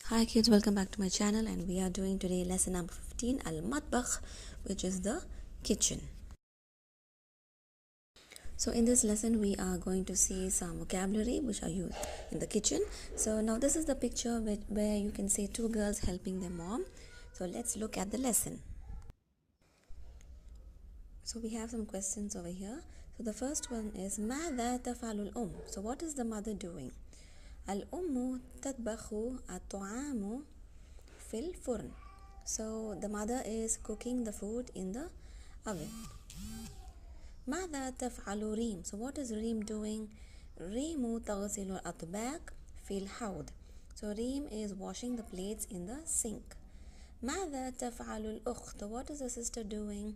Hi kids, welcome back to my channel, and we are doing today lesson number 15 المطبخ, which is the kitchen. So in this lesson we are going to see some vocabulary which are used in the kitchen. So now this is the picture where you can see two girls helping their mom. So let's look at the lesson. So we have some questions over here. So the first one is ماذا تفعل الأم? So what is the mother doing? الأم تطبخ الطعام في الفرن. So the mother is cooking the food in the oven. ماذا تفعل ريم? So what is Reem doing? ريم تغسل الأطباق في الحوض. So Reem is washing the plates in the sink. ماذا تفعل الأخت? What is the sister doing?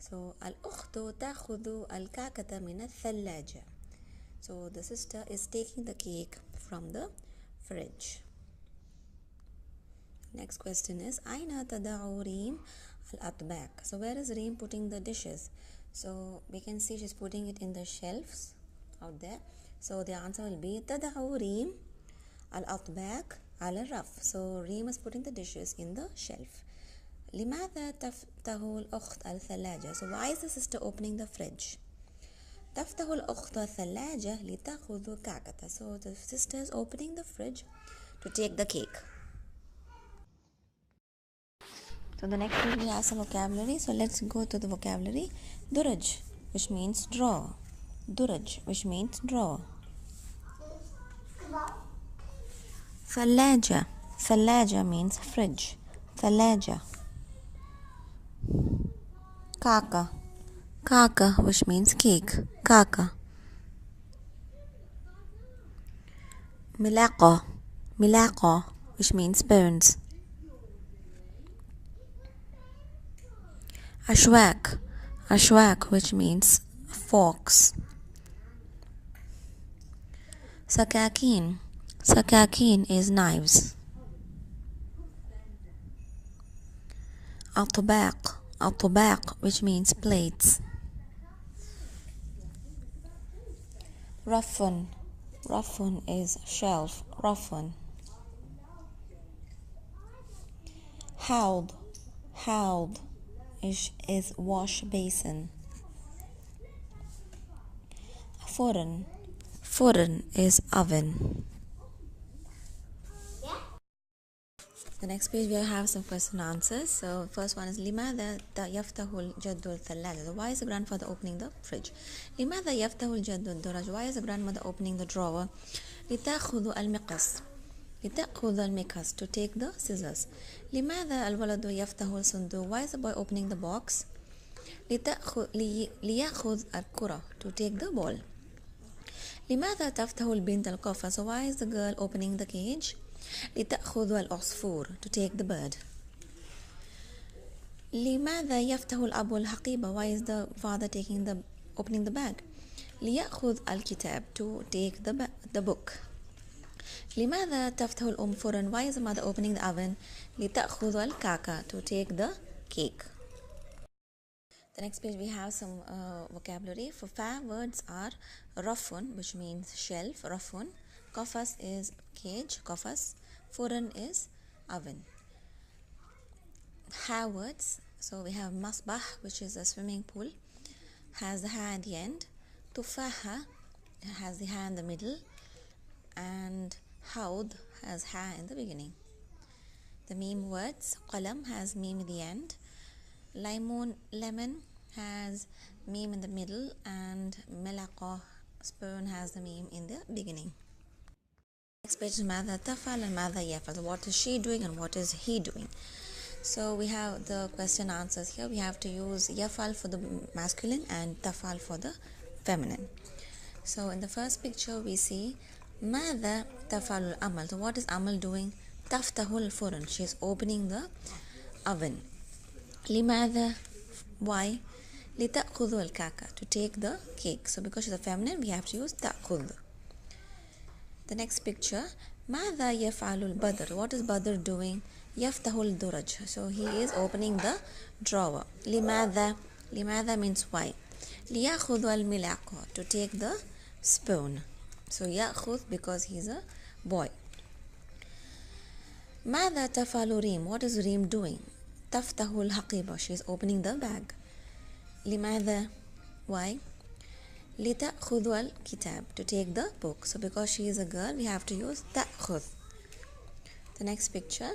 So الأخت تأخذ الكعكة من الثلاجة. So the sister is taking the cake from the fridge. Next question is أين تضع ريم الأطباق? So where is Reem putting the dishes? So we can see she's putting it in the shelves out there. So the answer will be تضع ريم الأطباق على الرف. So Reem is putting the dishes in the shelf. لماذا تفتح الأخت الثلاجة? So why is the sister opening the fridge? تفتح الأخت الثلاجة لتأخذ كعكة. So the sister is opening the fridge to take the cake. So the next page we have some vocabulary. So let's go to the vocabulary. درج, which means draw. درج, which means draw. ثلاجة. ثلاجة means fridge. ثلاجة. كعكة. كعكة, which means cake. كعكة. ملاقة. ملاقة, which means spoons. أشواك. أشواك, which means forks. سكاكين. سكاكين is knives. أطباق. أطباق, which means plates. رف. رف is shelf. رف. حوض. حوض is wash basin. فرن. فرن is oven. The next page we have some question answers. So first one is لماذا يفتح الجد الثلاجة? So why is the grandfather opening the fridge? لماذا يفتح الجد الدرج? Why is the grandmother opening the drawer? لتأخذ المقص. لتأخذ المقص, to take the scissors. لماذا الولد يفتح الصندوق? Why is the boy opening the box? ليأخذ الكرة, to take the ball. لماذا تفتح البنت القفص? So why is the girl opening the cage? لتأخذ العصفور, to take the bird. لماذا يفتح الأب الحقيبة? Why is the father opening the bag? ليأخذ الكتاب, to take the book. لماذا تفتح الأم فرن? Why is the mother opening the oven? لتأخذ الكعكة, to take the cake. The next page we have some vocabulary. For five words are رفن, which means shelf. رفن. قفص is cage. قفص. فرن is oven. Ha words. So we have مصبح, which is a swimming pool, has the ha at the end. تفاحة has the ha in the middle, and حوض has ha in the beginning. The meme words. قلم has meme at the end. Lemon has meme in the middle, and ملقة, spoon, has the meme in the beginning. Next page is ماذا تفعل and ماذا يفعل. So what is she doing and what is he doing? So we have the question answers here. We have to use يفعل for the masculine and تفعل for the feminine. So in the first picture we see ماذا تفعل الأمل. So what is Amal doing? تفتح الفرن. She is opening the oven. لماذا? Why? لتأخذ الكعكة, to take the cake. So because she's a feminine, we have to use تأخذ. The next picture, ماذا يفعل البدر? What is Badr doing? يفتح الدرج. So he is opening the drawer. لماذا? لماذا means why. ليأخذ الملعقة, to take the spoon. So يأخذ because he's a boy. ماذا تفعل ريم? What is Reem doing? تفتح الحقيبة. She is opening the bag. لماذا? Why? لتأخذ الكتاب. To take the book. So because she is a girl, we have to use تأخذ. The next picture.